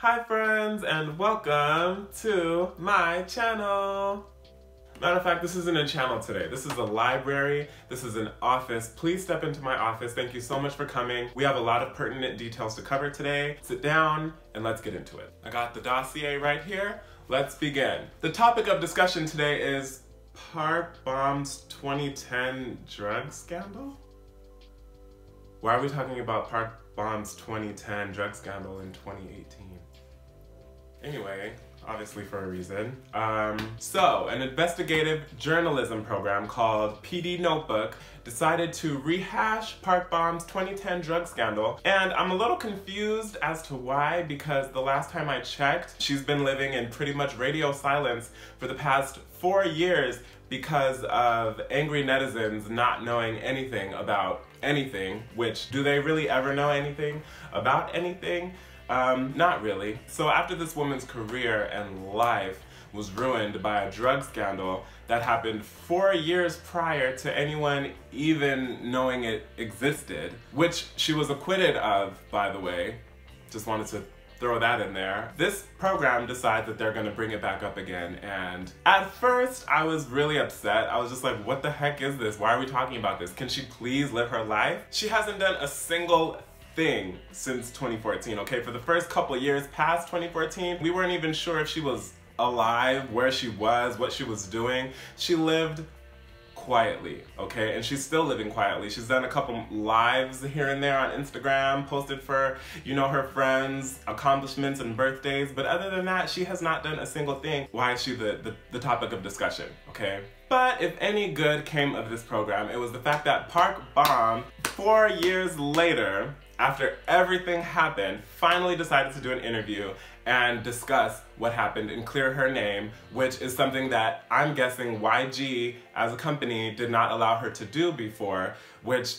Hi friends, and welcome to my channel. Matter of fact, this isn't a channel today. This is a library. This is an office. Please step into my office. Thank you so much for coming. We have a lot of pertinent details to cover today. Sit down and let's get into it. I got the dossier right here. Let's begin. The topic of discussion today is Park Bomb's 2010 drug scandal? Why are we talking about Park Bomb's 2010 drug scandal in 2018? Anyway, obviously for a reason. So, an investigative journalism program called PD Notebook decided to rehash Park Bomb's 2010 drug scandal, and I'm a little confused as to why, because the last time I checked, she's been living in pretty much radio silence for the past 4 years because of angry netizens not knowing anything about anything, which, do they really ever know anything about anything? Not really. So after this woman's career and life was ruined by a drug scandal that happened 4 years prior to anyone even knowing it existed, which she was acquitted of, by the way, just wanted to throw that in there. This program decides that they're gonna bring it back up again, and at first I was really upset. I was just like, what the heck is this? Why are we talking about this? Can she please live her life? She hasn't done a single thing since 2014, okay? For the first couple years past 2014, we weren't even sure if she was alive, where she was, what she was doing. She lived quietly, okay? And she's still living quietly. She's done a couple lives here and there on Instagram, posted for, you know, her friends' accomplishments and birthdays, but other than that, she has not done a single thing. Why is she the topic of discussion, okay? But if any good came of this program, it was the fact that Park Bomb, 4 years later, after everything happened, finally decided to do an interview and discuss what happened and clear her name, which is something that I'm guessing YG as a company did not allow her to do before, which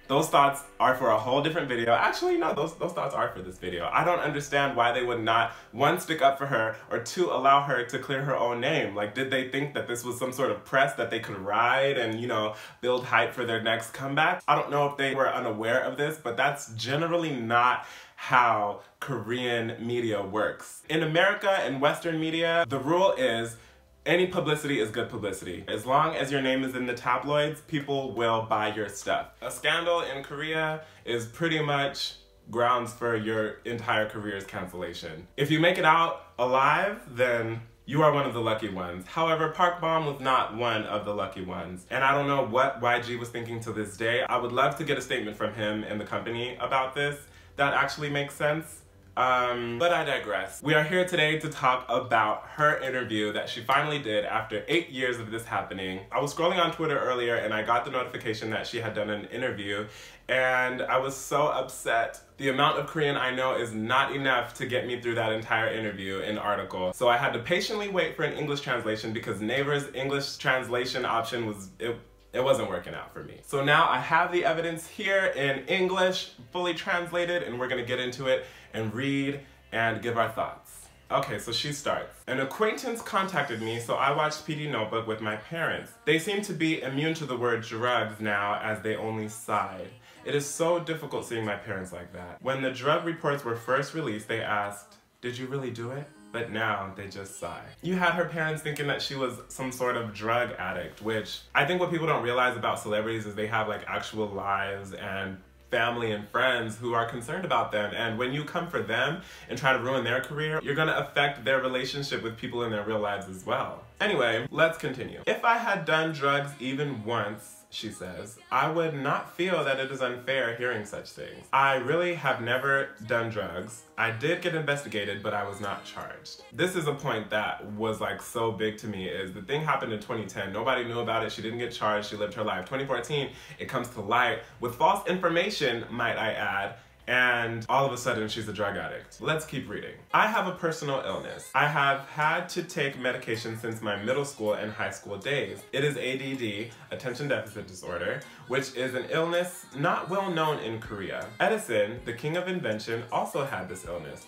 those thoughts are for a whole different video. Actually, no, those thoughts are for this video. I don't understand why they would not, one, stick up for her, or two, allow her to clear her own name. Like, did they think that this was some sort of press that they could ride and, you know, build hype for their next comeback? I don't know if they were unaware of this, but that's generally not how Korean media works. In America and Western media, the rule is any publicity is good publicity. As long as your name is in the tabloids, people will buy your stuff. A scandal in Korea is pretty much grounds for your entire career's cancellation. If you make it out alive, then you are one of the lucky ones. However, Park Bomb was not one of the lucky ones. And I don't know what YG was thinking to this day. I would love to get a statement from him and the company about this that actually makes sense. But I digress. We are here today to talk about her interview that she finally did after 8 years of this happening. I was scrolling on Twitter earlier and I got the notification that she had done an interview, and I was so upset. The amount of Korean I know is not enough to get me through that entire interview and article. So I had to patiently wait for an English translation because Naver's English translation option was, it wasn't working out for me. So now I have the evidence here in English, fully translated, and we're gonna get into it and read and give our thoughts. Okay, so she starts. An acquaintance contacted me, so I watched PD Notebook with my parents. They seem to be immune to the word drugs now, as they only sighed. It is so difficult seeing my parents like that. When the drug reports were first released, they asked, "Did you really do it?" But now they just sigh. You had her parents thinking that she was some sort of drug addict, which I think what people don't realize about celebrities is they have like actual lives and family and friends who are concerned about them, and when you come for them and try to ruin their career, you're gonna affect their relationship with people in their real lives as well. Anyway, let's continue. If I had done drugs even once, she says, I would not feel that it is unfair hearing such things. I really have never done drugs. I did get investigated, but I was not charged. This is a point that was like so big to me, is the thing happened in 2010. Nobody knew about it. She didn't get charged. She lived her life. 2014, it comes to light with false information, might I add, and all of a sudden she's a drug addict. Let's keep reading. I have a personal illness. I have had to take medication since my middle school and high school days. It is ADD, attention deficit disorder, which is an illness not well known in Korea. Edison, the king of invention, also had this illness.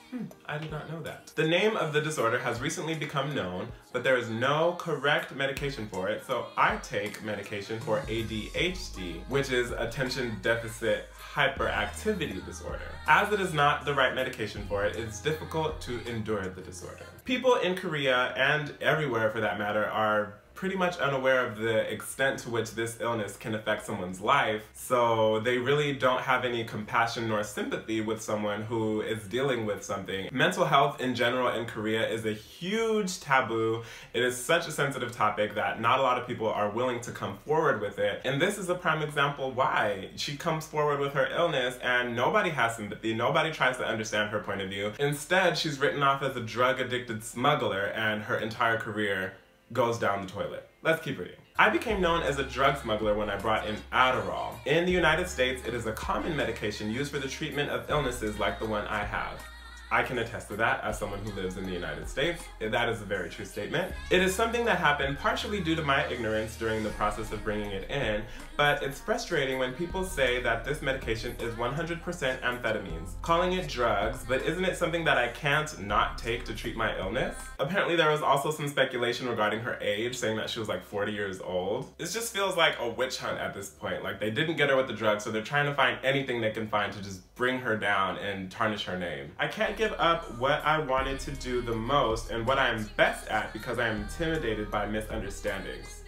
I did not know that. The name of the disorder has recently become known, but there is no correct medication for it, so I take medication for ADHD, which is attention deficit hyperactivity disorder. disorder. As it is not the right medication for it, it's difficult to endure the disorder. People in Korea, and everywhere for that matter, are pretty much unaware of the extent to which this illness can affect someone's life, so they really don't have any compassion nor sympathy with someone who is dealing with something. Mental health in general in Korea is a huge taboo. It is such a sensitive topic that not a lot of people are willing to come forward with it, and this is a prime example why. She comes forward with her illness and nobody has sympathy, nobody tries to understand her point of view. Instead, she's written off as a drug-addicted smuggler and her entire career goes down the toilet. Let's keep reading. I became known as a drug smuggler when I brought in Adderall. In the United States, it is a common medication used for the treatment of illnesses like the one I have. I can attest to that as someone who lives in the United States. That is a very true statement. It is something that happened partially due to my ignorance during the process of bringing it in, but it's frustrating when people say that this medication is 100% amphetamines, calling it drugs, but isn't it something that I can't not take to treat my illness? Apparently there was also some speculation regarding her age, saying that she was like 40 years old. This just feels like a witch hunt at this point. Like, they didn't get her with the drugs, so they're trying to find anything they can find to just bring her down and tarnish her name. I can't give up what I wanted to do the most and what I am best at because I am intimidated by misunderstandings.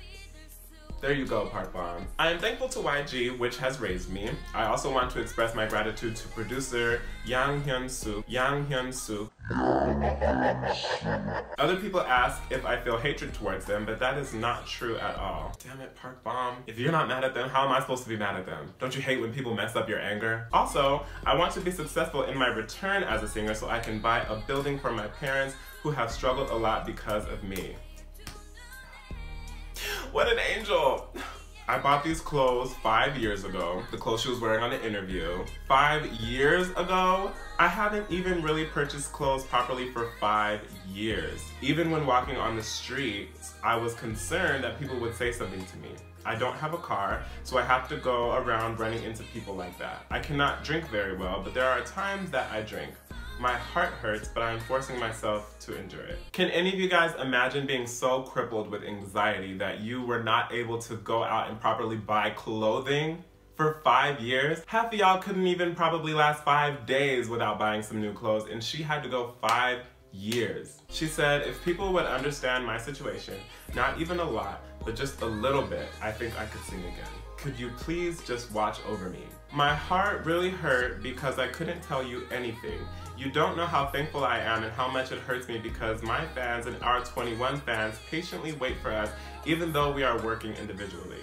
There you go, Park Bomb. I am thankful to YG, which has raised me. I also want to express my gratitude to producer Yang Hyun-suk. Other people ask if I feel hatred towards them, but that is not true at all. Damn it, Park Bomb. If you're not mad at them, how am I supposed to be mad at them? Don't you hate when people mess up your anger? Also, I want to be successful in my return as a singer so I can buy a building for my parents who have struggled a lot because of me. What an angel! I bought these clothes 5 years ago. The clothes she was wearing on the interview. 5 years ago? I haven't even really purchased clothes properly for 5 years. Even when walking on the streets, I was concerned that people would say something to me. I don't have a car, so I have to go around running into people like that. I cannot drink very well, but there are times that I drink. My heart hurts, but I'm forcing myself to endure it. Can any of you guys imagine being so crippled with anxiety that you were not able to go out and properly buy clothing for 5 years? Half of y'all couldn't even probably last 5 days without buying some new clothes, and she had to go 5 years. She said, if people would understand my situation, not even a lot, but just a little bit, I think I could sing again. Could you please just watch over me? My heart really hurt because I couldn't tell you anything. You don't know how thankful I am and how much it hurts me because my fans and our 21 fans patiently wait for us even though we are working individually.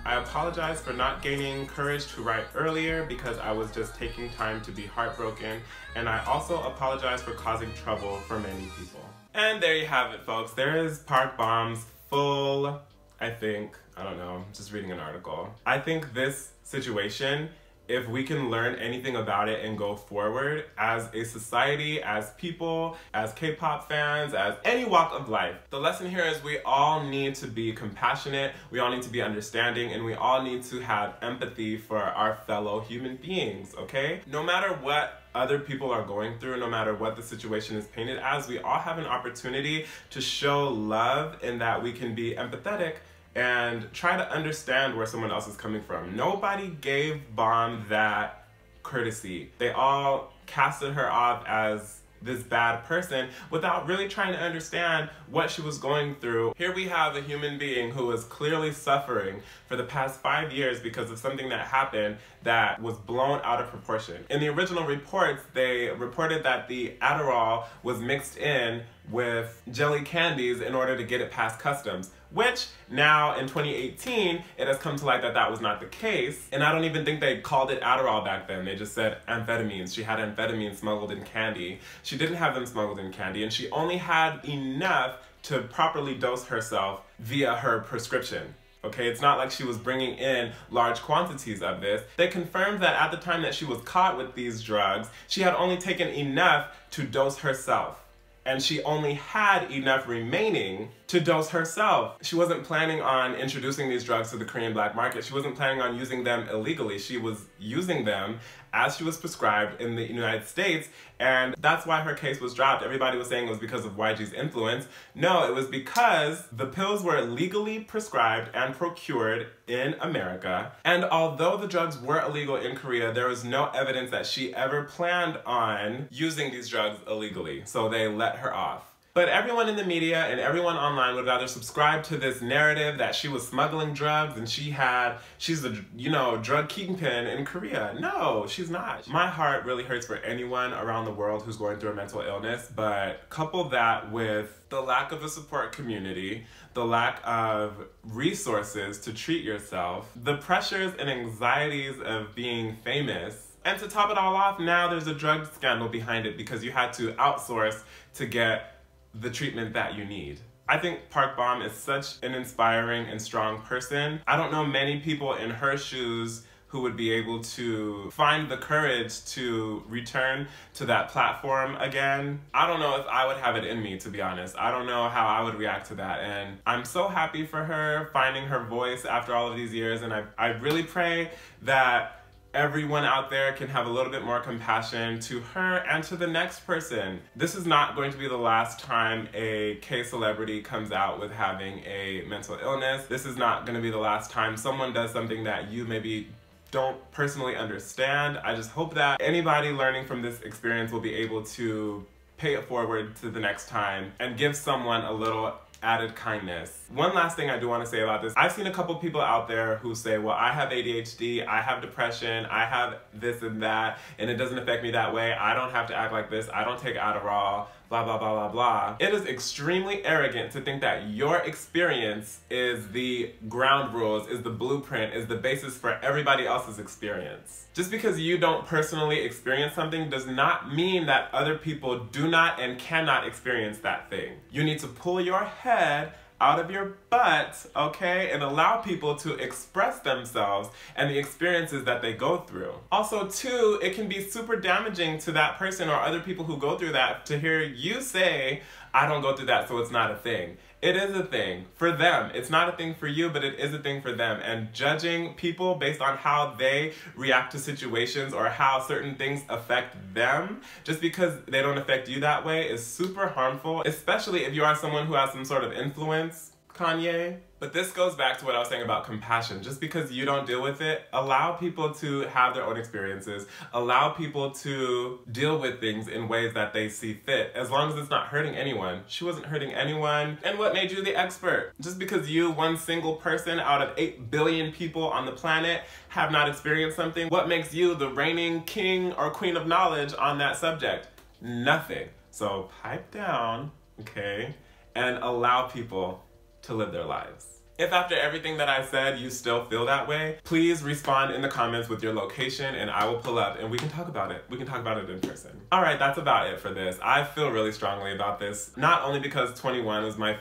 I apologize for not gaining courage to write earlier because I was just taking time to be heartbroken, and I also apologize for causing trouble for many people. And there you have it, folks. There is Park Bomb's full, I don't know, just reading an article. I think this situation, if we can learn anything about it and go forward as a society, as people, as K-pop fans, as any walk of life, the lesson here is we all need to be compassionate, we all need to be understanding, and we all need to have empathy for our fellow human beings, okay? No matter what other people are going through, no matter what the situation is painted as, we all have an opportunity to show love in that we can be empathetic and try to understand where someone else is coming from. Nobody gave Bomb that courtesy. They all casted her off as this bad person without really trying to understand what she was going through. Here we have a human being who is clearly suffering for the past 5 years because of something that happened that was blown out of proportion. In the original reports, they reported that the Adderall was mixed in with jelly candies in order to get it past customs, which now in 2018, it has come to light that that was not the case. And I don't even think they called it Adderall back then. They just said amphetamines. She had amphetamines smuggled in candy. She didn't have them smuggled in candy, and she only had enough to properly dose herself via her prescription. Okay, it's not like she was bringing in large quantities of this. They confirmed that at the time that she was caught with these drugs, she had only taken enough to dose herself. And she only had enough remaining to dose herself. She wasn't planning on introducing these drugs to the Korean black market. She wasn't planning on using them illegally. She was using them as she was prescribed in the United States, and that's why her case was dropped. Everybody was saying it was because of YG's influence. No, it was because the pills were legally prescribed and procured in America, and although the drugs were illegal in Korea, there was no evidence that she ever planned on using these drugs illegally, so they let her off. But everyone in the media and everyone online would rather subscribe to this narrative that she was smuggling drugs and she's a, drug kingpin in Korea. No, she's not. My heart really hurts for anyone around the world who's going through a mental illness, but couple that with the lack of a support community, the lack of resources to treat yourself, the pressures and anxieties of being famous, and to top it all off, now there's a drug scandal behind it because you had to outsource to get the treatment that you need. I think Park Bom is such an inspiring and strong person. I don't know many people in her shoes who would be able to find the courage to return to that platform again. I don't know if I would have it in me, to be honest. I don't know how I would react to that, and I'm so happy for her finding her voice after all of these years, and I really pray that everyone out there can have a little bit more compassion to her and to the next person. This is not going to be the last time a K-celebrity comes out with having a mental illness. This is not going to be the last time someone does something that you maybe don't personally understand. I just hope that anybody learning from this experience will be able to pay it forward to the next time and give someone a little added kindness. One last thing I do want to say about this. I've seen a couple people out there who say, well, I have ADHD, I have depression, I have this and that, and it doesn't affect me that way. I don't have to act like this. I don't take Adderall, blah, blah, blah, blah, blah. It is extremely arrogant to think that your experience is the ground rules, is the blueprint, is the basis for everybody else's experience. Just because you don't personally experience something does not mean that other people do not and cannot experience that thing. You need to pull your head out of your butt, okay, and allow people to express themselves and the experiences that they go through. Also, too, it can be super damaging to that person or other people who go through that to hear you say, I don't go through that, so it's not a thing. It is a thing for them. It's not a thing for you, but it is a thing for them. And judging people based on how they react to situations or how certain things affect them, just because they don't affect you that way, is super harmful, especially if you are someone who has some sort of influence, Kanye. But this goes back to what I was saying about compassion. Just because you don't deal with it, allow people to have their own experiences. Allow people to deal with things in ways that they see fit, as long as it's not hurting anyone. She wasn't hurting anyone. And what made you the expert? Just because you, one single person out of 8 billion people on the planet, have not experienced something, what makes you the reigning king or queen of knowledge on that subject? Nothing. So pipe down, okay, and allow people to live their lives. If after everything that I said you still feel that way, please respond in the comments with your location and I will pull up and we can talk about it. We can talk about it in person. Alright, that's about it for this. I feel really strongly about this, not only because 21 was my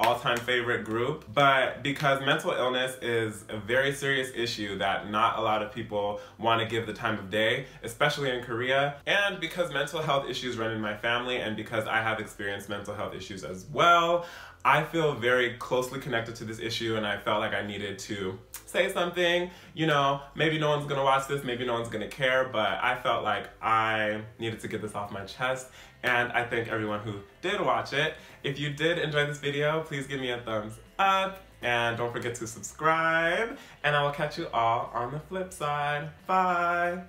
all-time favorite group, but because mental illness is a very serious issue that not a lot of people want to give the time of day, especially in Korea, and because mental health issues run in my family and because I have experienced mental health issues as well. I feel very closely connected to this issue and I felt like I needed to say something. You know, maybe no one's gonna watch this, maybe no one's gonna care, but I felt like I needed to get this off my chest, and I thank everyone who did watch it. If you did enjoy this video, please give me a thumbs up and don't forget to subscribe, and I will catch you all on the flip side. Bye!